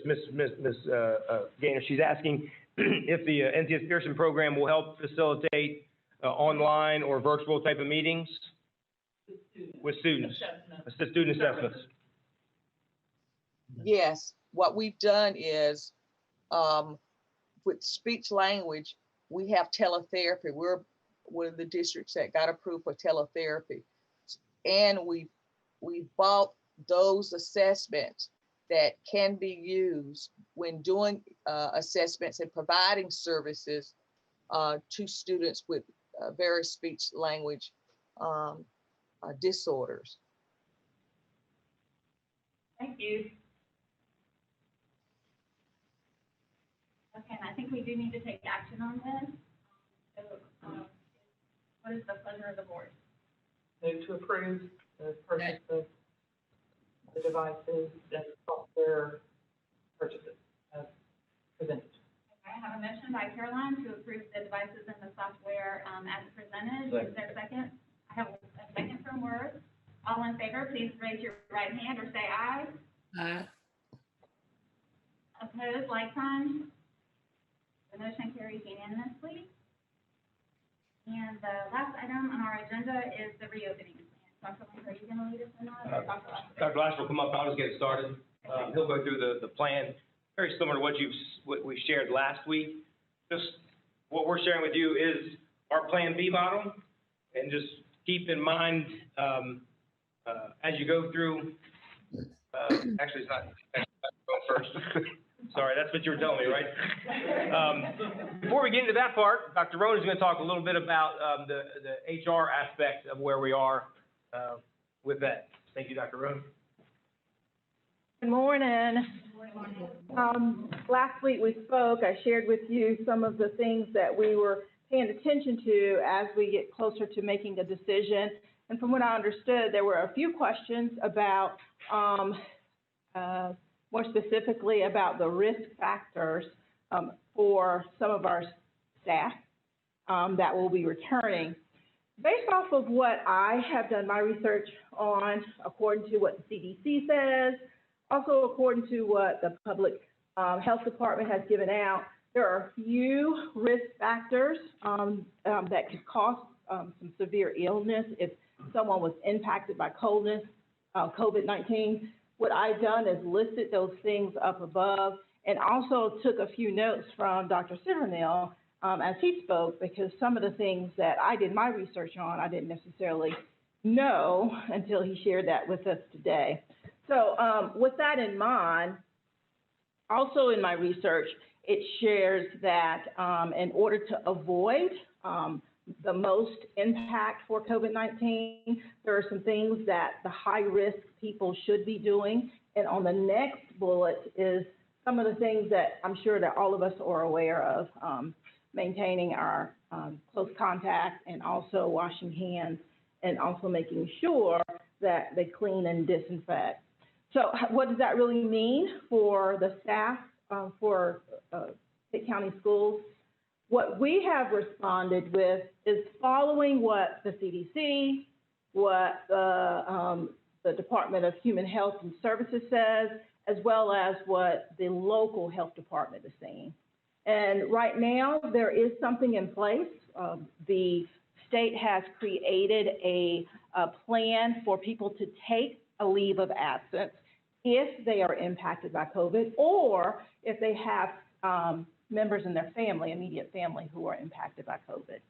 S8: Ms. Gaynor, she's asking if the NCS Pearson program will help facilitate online or virtual type of meetings with students, student assessments.
S9: Yes, what we've done is, with speech language, we have teletherapy. We're one of the districts that got approved for teletherapy. And we bought those assessments that can be used when doing assessments and providing services to students with various speech language disorders.
S6: Thank you.
S1: Okay, and I think we do need to take action on this. So, what is the pleasure of the board?
S6: Move to approve the purchase of the devices and software purchases as presented.
S1: Okay, I have a motion by Caroline to approve the devices and the software, as presented. Is there a second? I have a second from Word. All in favor, please raise your right hand or say aye.
S3: Aye.
S1: Opposed, like sign. The motion carries unanimously. And the last item on our agenda is the reopening plan. Dr. Linker, are you gonna lead us in that, or Dr. Lash?
S8: Dr. Lash will come up, I'll just get it started. He'll go through the plan, very similar to what we shared last week. Just what we're sharing with you is our Plan B model, and just keep in mind, as you go through, actually, it's not, go first. Sorry, that's what you were telling me, right? Before we get into that part, Dr. Rowan is going to talk a little bit about the HR aspect of where we are with that. Thank you, Dr. Rowan.
S10: Good morning. Last week we spoke, I shared with you some of the things that we were paying attention to as we get closer to making a decision. And from what I understood, there were a few questions about, more specifically about the risk factors for some of our staff that will be returning. Based off of what I have done my research on, according to what the CDC says, also according to what the public health department has given out, there are a few risk factors that could cause some severe illness if someone was impacted by COVID-19. What I've done is listed those things up above, and also took a few notes from Dr. Stevenale as he spoke, because some of the things that I did my research on, I didn't necessarily know until he shared that with us today. So with that in mind, also in my research, it shares that in order to avoid the most impact for COVID-19, there are some things that the high-risk people should be doing. And on the next bullet is some of the things that I'm sure that all of us are aware of, maintaining our close contact, and also washing hands, and also making sure that they clean and disinfect. So what does that really mean for the staff for Pitt County Schools? What we have responded with is following what the CDC, what the Department of Human Health and Services says, as well as what the local health department is saying. And right now, there is something in place. The state has created a plan for people to take a leave of absence if they are impacted by COVID, or if they have members in their family, immediate family, who are impacted by COVID.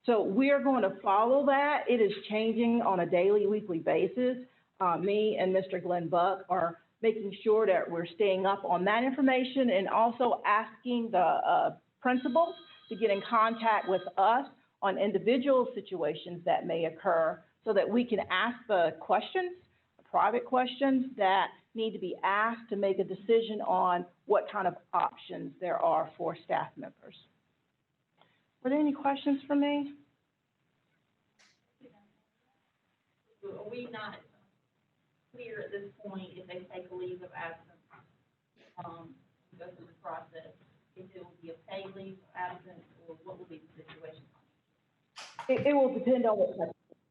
S10: So we're going to follow that. It is changing on a daily, weekly basis. Me and Mr. Glenn Buck are making sure that we're staying up on that information, and also asking the principals to get in contact with us on individual situations that may occur, so that we can ask the questions, private questions that need to be asked to make a decision on what kind of options there are for staff members. Were there any questions for me?
S1: Are we not clear at this point if they take a leave of absence, go through the process, if it will be a paid leave of absence, or what will be the situation?
S10: It will depend on what type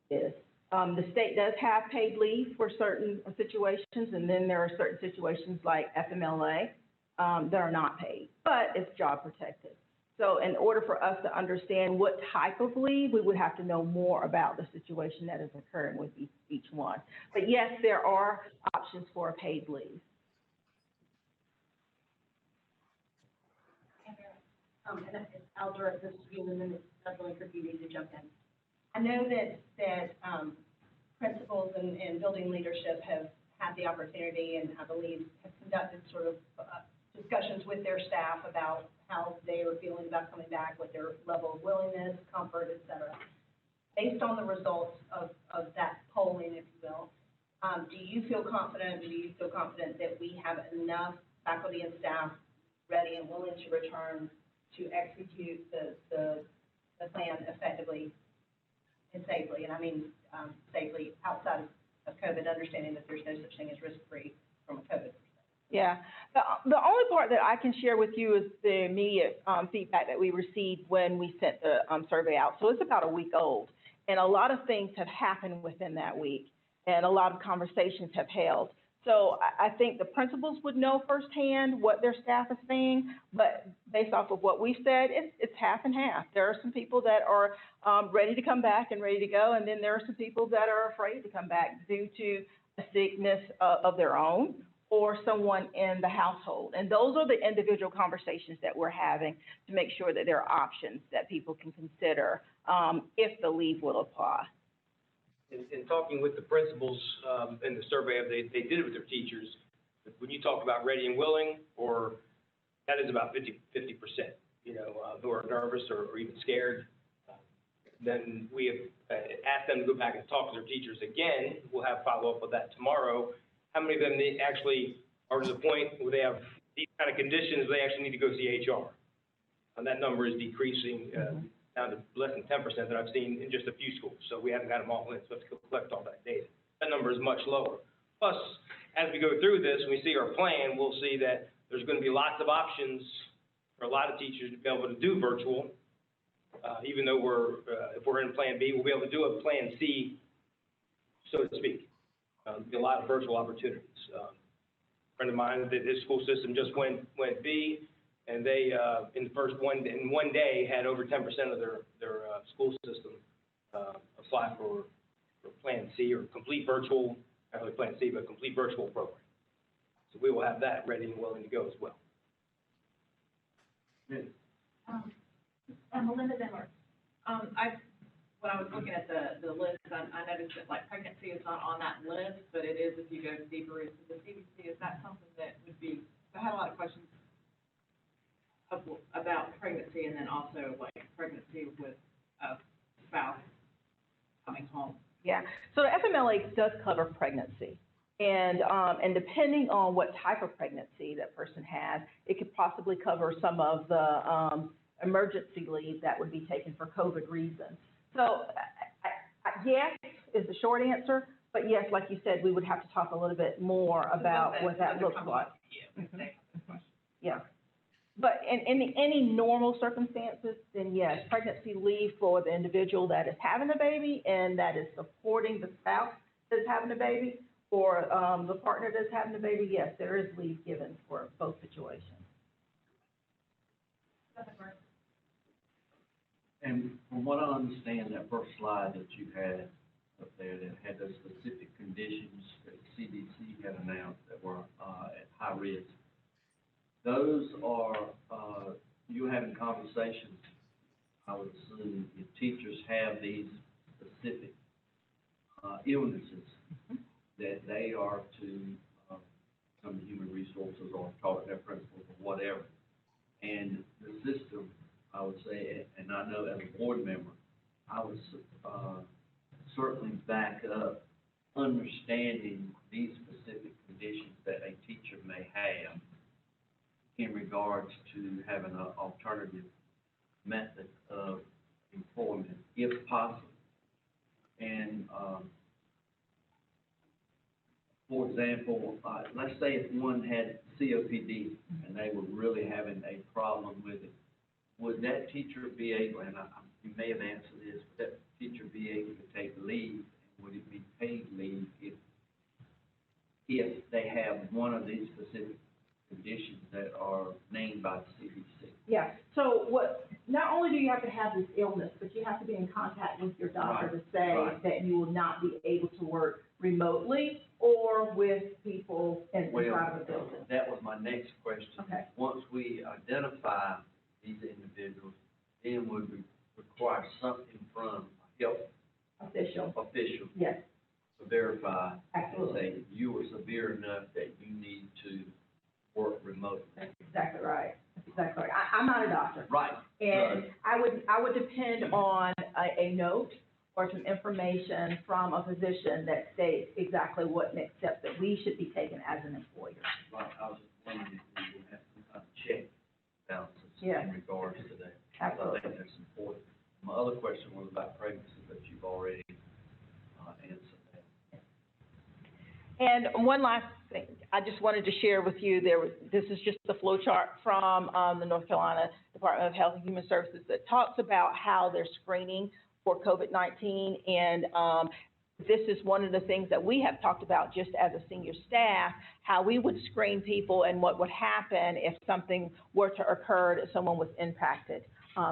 S10: it is. The state does have paid leave for certain situations, and then there are certain situations like FMLA that are not paid, but it's job protected. So in order for us to understand what type of leave, we would have to know more about the situation that is occurring with each one. But yes, there are options for a paid leave.
S4: And I'll direct this to you, and then it's definitely for you to jump in. I know that principals and building leadership have had the opportunity, and I believe have conducted sort of discussions with their staff about how they were feeling about coming back, what their level of willingness, comfort, et cetera. Based on the results of that polling, if you will, do you feel confident that we have enough faculty and staff ready and willing to return to execute the plan effectively and safely? And I mean safely outside of COVID, understanding that there's no such thing as risk-free from a COVID perspective.
S10: Yeah, the only part that I can share with you is the immediate feedback that we received when we sent the survey out. So it's about a week old, and a lot of things have happened within that week, and a lot of conversations have held. So I think the principals would know firsthand what their staff is saying, but based off of what we've said, it's half and half. There are some people that are ready to come back and ready to go, and then there are some people that are afraid to come back due to a sickness of their own or someone in the household. And those are the individual conversations that we're having to make sure that there are options that people can consider if the leave will apply.
S8: In talking with the principals, in the survey, they did it with their teachers. When you talk about ready and willing, or that is about 50%, who are nervous or even scared. Then we have asked them to go back and talk to their teachers again. We'll have follow-up with that tomorrow. How many of them they actually are to the point where they have these kind of conditions, they actually need to go see HR? And that number is decreasing down to less than 10% that I've seen in just a few schools. So we haven't got them all in, so let's collect all that data. That number is much lower. Plus, as we go through this and we see our plan, we'll see that there's going to be lots of options for a lot of teachers to be able to do virtual. Even though if we're in Plan B, we'll be able to do a Plan C, so to speak. There'll be a lot of virtual opportunities. A friend of mine, his school system just went B, and they in one day had over 10% of their school system apply for Plan C or complete virtual, not really Plan C, but complete virtual program. So we will have that ready and willing to go as well.
S1: Melinda Denver.
S5: When I was looking at the list, I noticed that like pregnancy is not on that list, but it is if you go deeper into the CDC. Is that something that would be, I had a lot of questions about pregnancy and then also like pregnancy with a spouse coming home.
S10: Yeah, so the FMLA does cover pregnancy. And depending on what type of pregnancy that person has, it could possibly cover some of the emergency leave that would be taken for COVID reasons. So yes is the short answer, but yes, like you said, we would have to talk a little bit more about what that looks like. Yeah. But in any normal circumstances, then yes, pregnancy leave for the individual that is having a baby and that is supporting the spouse that's having a baby, or the partner that's having a baby, yes, there is leave given for both situations.
S11: And from what I understand, that first slide that you had up there that had the specific conditions that the CDC had announced that were at high risk, those are, you having conversations, I would assume, if teachers have these specific illnesses that they are to come to human resources or talk to their principals or whatever. And the system, I would say, and I know as a board member, I would certainly back up understanding these specific conditions that a teacher may have in regards to having an alternative method of employment, if possible. And for example, let's say if one had COPD and they were really having a problem with it, would that teacher be able, and you may have answered this, would that teacher be able to take leave, and would it be paid leave if they have one of these specific conditions that are named by the CDC?
S10: Yeah, so not only do you have to have this illness, but you have to be in contact with your doctor to say that you will not be able to work remotely or with people inside of the building.
S11: That was my next question.
S10: Okay.
S11: Once we identify these individuals, then would we require something from a health official
S10: Yes.
S11: to verify
S10: Absolutely.
S11: and say you were severe enough that you need to work remotely.
S10: That's exactly right. That's exactly right. I'm not a doctor.
S11: Right.
S10: And I would depend on a note or some information from a physician that states exactly what next steps that we should be taking as an employer.
S11: Right. I was just wondering if we would have some kind of check balances
S10: Yeah.
S11: in regards to that.
S10: Absolutely.
S11: I think that's important. My other question was about pregnancy, but you've already answered that.
S10: And one last thing, I just wanted to share with you, this is just the flow chart from the North Carolina Department of Health and Human Services that talks about how they're screening for COVID-19. And this is one of the things that we have talked about just as a senior staff, how we would screen people and what would happen if something were to occur, that someone was impacted,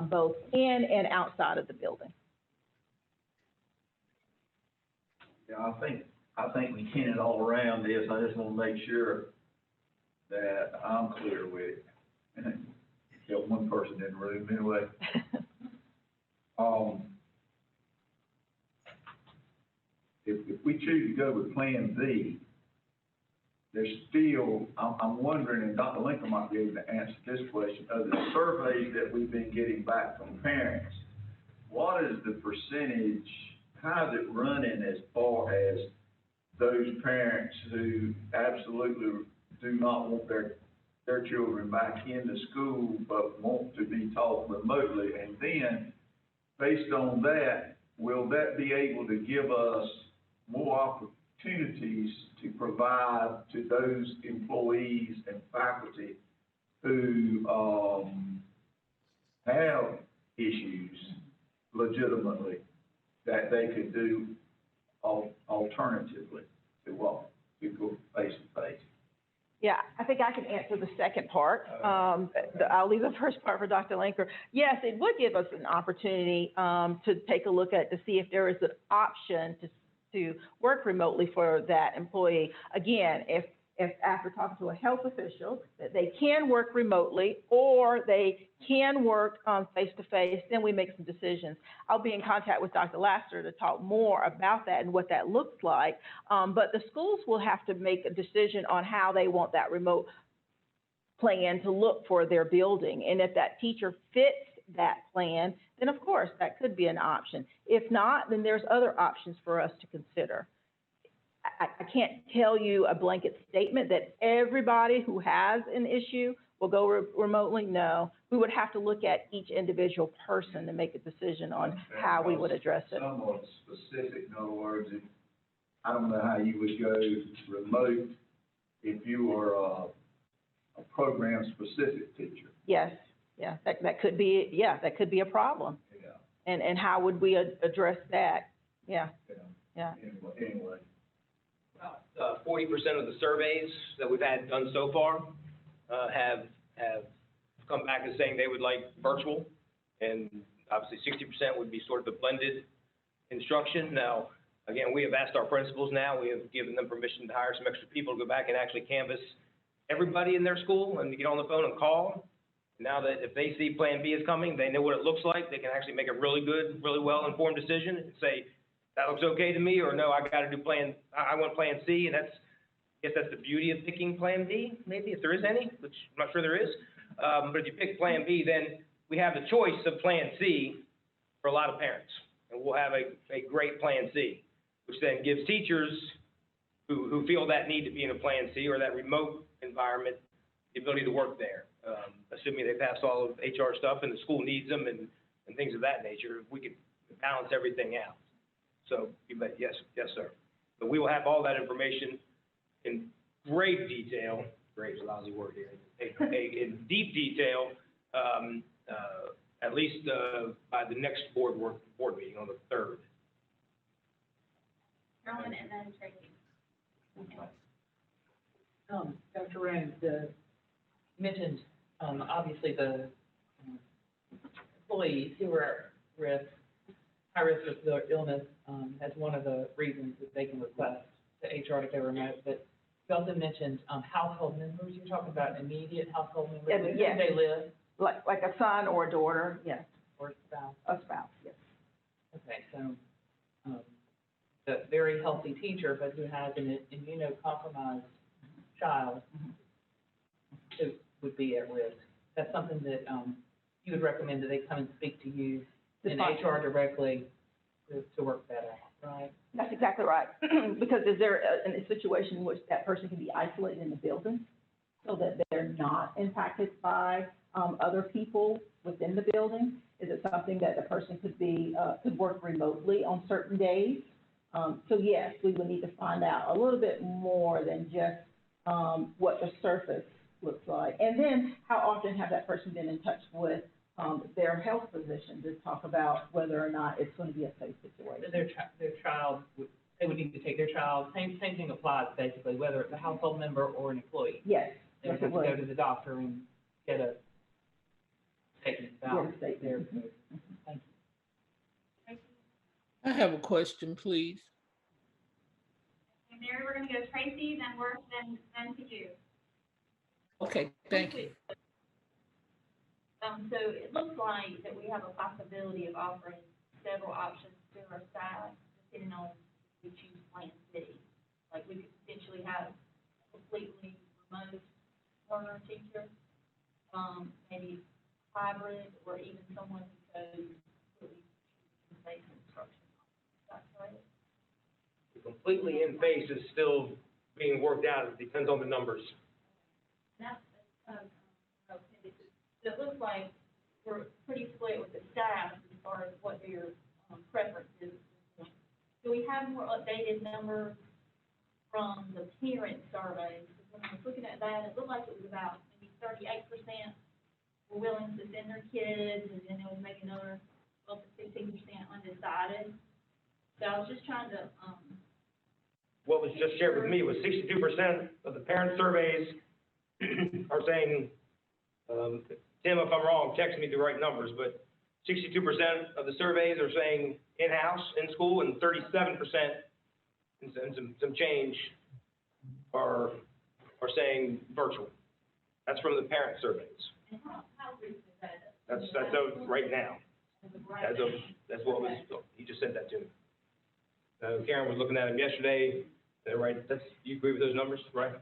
S10: both in and outside of the building.
S7: Yeah, I think we can it all around this. I just want to make sure that I'm clear with it. Got one person in the room anyway. If we choose to go with Plan B, there's still, I'm wondering, and Dr. Lincoln might be able to answer this question, of the surveys that we've been getting back from parents, what is the percentage, how is it running as far as those parents who absolutely do not want their children back into school, but want to be taught remotely? And then, based on that, will that be able to give us more opportunities to provide to those employees and faculty who have issues legitimately, that they could do alternatively to what we go face to face?
S10: Yeah, I think I can answer the second part. I'll leave the first part for Dr. Linker. Yes, it would give us an opportunity to take a look at, to see if there is an option to work remotely for that employee. Again, if after talking to a health official, that they can work remotely or they can work face-to-face, then we make some decisions. I'll be in contact with Dr. Laster to talk more about that and what that looks like. But the schools will have to make a decision on how they want that remote plan to look for their building. And if that teacher fits that plan, then of course that could be an option. If not, then there's other options for us to consider. I can't tell you a blanket statement that everybody who has an issue will go remotely. No, we would have to look at each individual person to make a decision on how we would address it.
S7: Somewhat specific, in other words, I don't know how you would go remote if you were a program-specific teacher.
S10: Yes, yeah, that could be, that could be a problem.
S7: Yeah.
S10: And how would we address that? Yeah.
S7: Anyway.
S8: About 40% of the surveys that we've had done so far have come back as saying they would like virtual, and obviously 60% would be sort of the blended instruction. Now, again, we have asked our principals now, we have given them permission to hire some extra people to go back and actually canvass everybody in their school and get on the phone and call. Now that if they see Plan B is coming, they know what it looks like, they can actually make a really good, really well-informed decision and say, that looks okay to me, or no, I got to do I want Plan C, and I guess that's the beauty of picking Plan B, maybe, if there is any, which I'm not sure there is. But if you pick Plan B, then we have the choice of Plan C for a lot of parents, and we'll have a great Plan C, which then gives teachers who feel that need to be in a Plan C or that remote environment the ability to work there, assuming they pass all of HR stuff and the school needs them and things of that nature. We could balance everything out. So, yes, sir. But we will have all that information in great detail, great is a lousy word here, in deep detail, at least by the next board meeting on the 3rd.
S1: Carolyn and then Tracy.
S6: Dr. Rand mentioned, obviously, the employees who are at risk, high risk of their illness, as one of the reasons that they can request the HR to go remote. But you also mentioned household members. You're talking about immediate household members.
S10: Yes.
S6: Where they live.
S10: Like a son or a daughter, yes.
S6: Or a spouse.
S10: A spouse, yes.
S6: Okay, so a very healthy teacher, but who has an immunocompromised child who would be at risk. That's something that you would recommend that they come and speak to you in HR directly to work that out, right?
S10: That's exactly right. Because is there a situation in which that person can be isolated in the building so that they're not impacted by other people within the building? Is it something that the person could work remotely on certain days? So yes, we would need to find out a little bit more than just what the surface looks like. And then how often have that person been in touch with their health physician to talk about whether or not it's going to be a safe situation?
S6: Their child they would need to take their child, same thing applies basically, whether it's a household member or an employee.
S10: Yes,
S6: They
S10: yes,
S6: would
S10: it
S6: have to go
S10: would.
S6: to the doctor and get a statement about
S10: Yes, statement.
S6: their,
S10: Mhm.
S6: thank you.
S3: I have a question, please.
S1: And Mary, we're gonna go Tracy, then Worth, then to you.
S3: Okay, thank you.
S12: So it looks like that we have a possibility of offering several options to our staff, depending on if we choose Plan C. Like, we could potentially have a completely remote learner teacher, maybe hybrid, or even someone who goes completely face instruction. Is that correct?
S8: Completely in phase is still being worked out. It depends on the numbers.
S12: That's, okay, so it looks like we're pretty split with the staff as far as what their preference is at this point. Do we have more updated numbers from the parent surveys? Because when I was looking at that, it looked like it was about maybe 38% were willing to send their kids, and then there was maybe another 12 to 15% undecided. So I was just trying to,
S8: What was just shared with me was 62% of the parent surveys are saying, Tim, if I'm wrong, text me the right numbers, but 62% of the surveys are saying in-house, in school, and 37%, and some change, are saying virtual. That's from the parent surveys.
S12: and how recent is that?
S8: That's of right now.
S12: As of right now?
S8: That's what was, he just sent that to me. Karen was looking at them yesterday, they're right, you agree with those numbers, right?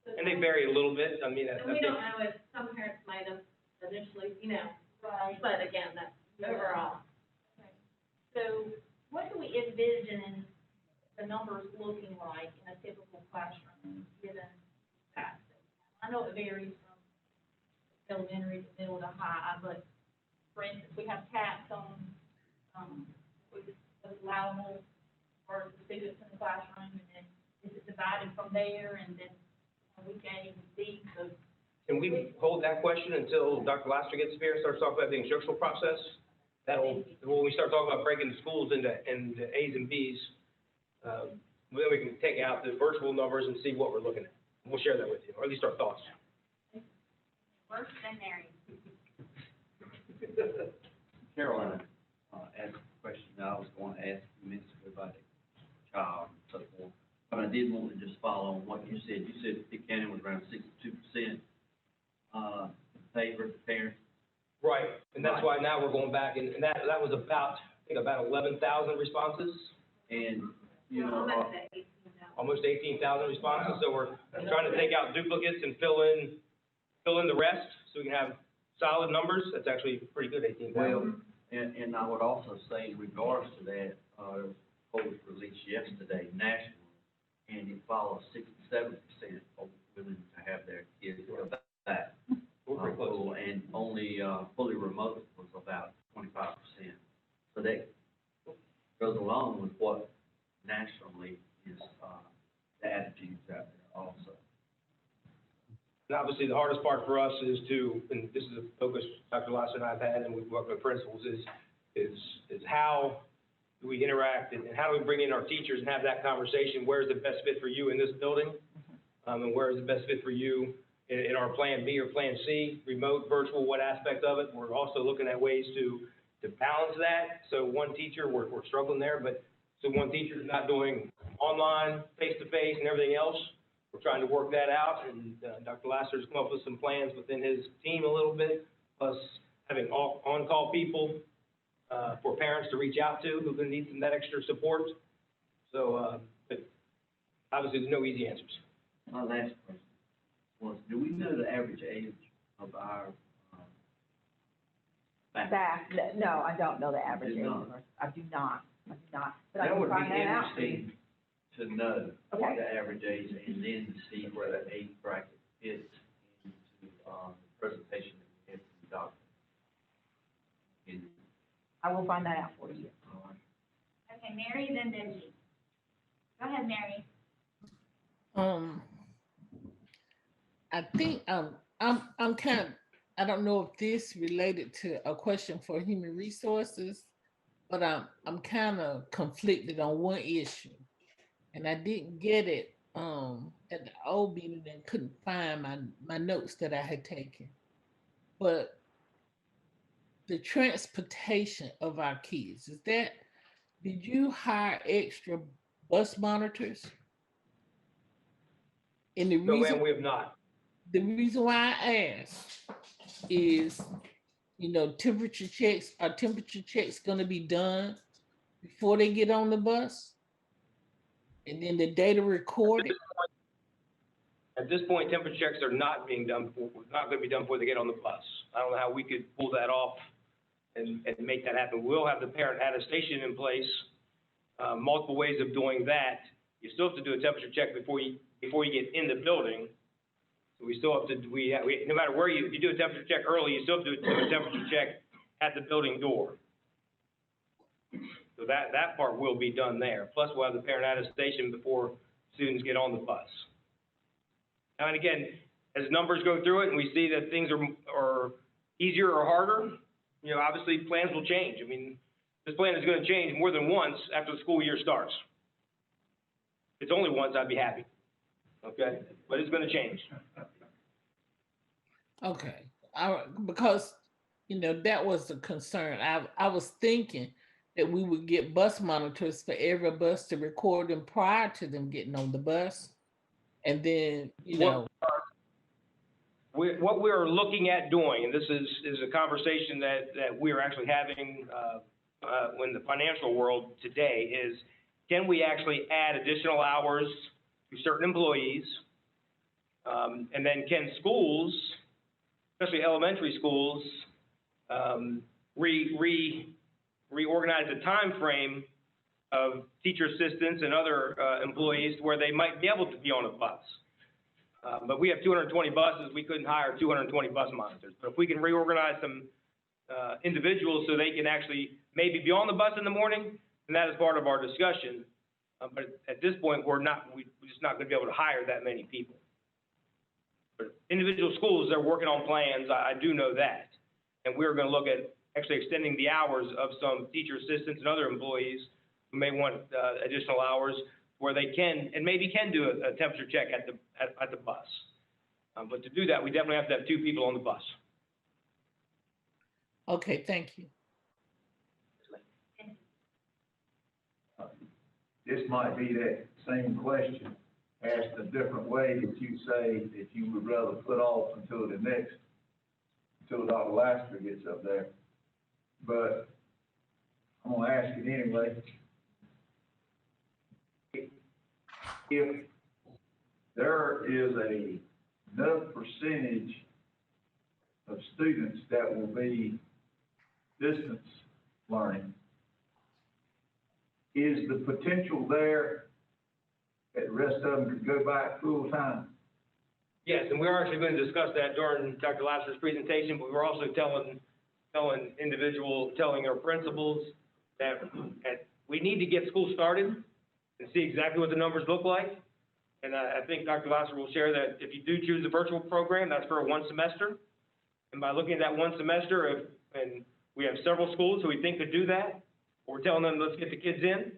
S8: And they vary a little bit, I mean, I
S12: And we
S8: think,
S12: don't know if some parents might have initially,
S1: Right.
S12: but again, that's overall.
S1: Okay.
S12: So what do we envision the numbers looking like in a typical classroom, given that? I know it varies from elementary to middle to high, but for instance, we have caps on, with allowable for the students in the classroom, and then is it divided from there, and then we can even see, so.
S8: can we hold that question until Dr. Laster gets here and starts talking about the instructional process? That'll, when we start talking about breaking the schools into A's and B's, then we can take out the virtual numbers and see what we're looking at. We'll share that with you, or at least our thoughts.
S1: Worth, then Mary.
S11: Caroline, asked a question that I was going to ask you minutes ago about the child and so forth. But I did want to just follow on what you said. You said Pitt County was around 62%, favor of the parents.
S8: Right, and that's why now we're going back, and that was about, I think, about 11,000 responses,
S11: And, you know,
S8: almost 18,000 responses, so we're trying to take out duplicates and fill in the rest, so we can have solid numbers. That's actually pretty good, 18,000.
S11: well, and I would also say in regards to that, there was a poll released yesterday nationally, and it follows 67% of willing to have their kids go back.
S8: We're pretty close.
S11: And only, fully remote was about 25%. So that goes along with what nationally is, the attitudes out there also.
S8: And obviously, the hardest part for us is to, and this is a focus Dr. Lasser and I have had, and we've worked with principals, is how do we interact, and how do we bring in our teachers and have that conversation? Where's the best fit for you in this building? And where is the best fit for you in our plan B or plan C, remote, virtual, what aspect of it? We're also looking at ways to balance that. So one teacher, we're struggling there, but so one teacher is not doing online, face-to-face and everything else. We're trying to work that out, and Dr. Lasser's come up with some plans within his team a little bit, plus having on-call people for parents to reach out to who can need some of that extra support. So, but obviously, there's no easy answers.
S11: My last question was, do we know the average age of our,
S10: Staff, no, I don't know the average
S11: You
S10: age.
S11: do not?
S10: I do not, but I
S11: that
S10: can
S11: would
S10: find
S11: be
S10: that out.
S11: interesting to know
S10: Okay.
S11: the average age, and then to see where that age bracket fits into, the presentation that we had from the doctor. And,
S10: I will find that out for you.
S1: Okay, Mary, then Benji. Go ahead, Mary.
S3: I think I'm kind of, I don't know if this related to a question for human resources, but I'm kind of conflicted on one issue, and I didn't get it at the old meeting and couldn't find my notes that I had taken. But the transportation of our kids, did you hire extra bus monitors? And
S8: No, ma'am, we have not.
S3: the reason why I asked is, temperature checks gonna be done before they get on the bus? And then the data recorded?
S8: At this point, temperature checks are not being done, not gonna be done before they get on the bus. I don't know how we could pull that off and make that happen. We'll have the parent attestation in place, multiple ways of doing that. You still have to do a temperature check before you get in the building. So we still have to, no matter where if you do a temperature check early, you still have to do a temperature check at the building door. So that part will be done there. Plus, we'll have the parent attestation before students get on the bus. Now, and again, as numbers go through it and we see that things are easier or harder, obviously plans will change. I mean, this plan is going to change more than once after the school year starts. If it's only once, I'd be happy. Okay, but it's going to change.
S3: Okay, because that was the concern. I was thinking that we would get bus monitors for every bus to record them prior to them getting on the bus, and then
S8: What we're looking at doing, and this is a conversation that we're actually having in the financial world today, is can we actually add additional hours to certain employees, and then can schools, especially elementary schools, reorganize the time frame of teacher assistants and other employees where they might be able to be on a bus. But we have 220 buses. We couldn't hire 220 bus monitors. But if we can reorganize some individuals so they can actually maybe be on the bus in the morning, then that is part of our discussion. But at this point, we're just not going to be able to hire that many people. But individual schools, they're working on plans. I do know that. And we're going to look at actually extending the hours of some teacher assistants and other employees who may want additional hours where they can and maybe can do a temperature check at the bus. But to do that, we definitely have to have 2 people on the bus.
S3: Okay, thank you.
S7: This might be that same question asked a different way, that you say that you would rather put off until Dr. Lasker gets up there. But I'm gonna ask it anyway. If there is enough percentage of students that will be distance learning, is the potential there that the rest of them could go back full time?
S8: Yes, and we're actually going to discuss that during Dr. Lasser's presentation, but we're also telling our principals that we need to get school started and see exactly what the numbers look like. And I think Dr. Lasser will share that if you do choose a virtual program, that's for 1 semester. And by looking at that 1 semester, and we have several schools who we think could do that, we're telling them, let's get the kids in,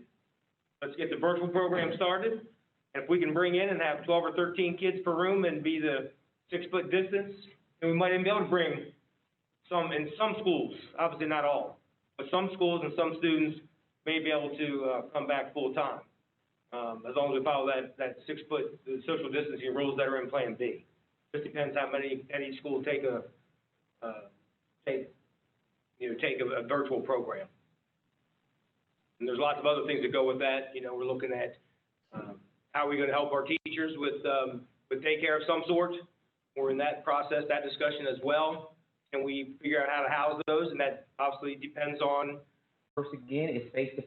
S8: let's get the virtual program started. And if we can bring in and have 12 or 13 kids per room and be the 6-foot distance, then we might even be able to bring in some schools, obviously not all, but some schools and some students may be able to come back full time, as long as we follow that 6-foot social distancing rules that are in Plan B. Just depends how many at each school take a virtual program. And there's lots of other things that go with that. We're looking at how are we going to help our teachers with daycare of some sort. We're in that process, that discussion as well. Can we figure out how to house those? And that obviously depends on.
S13: First, again, is face-to-face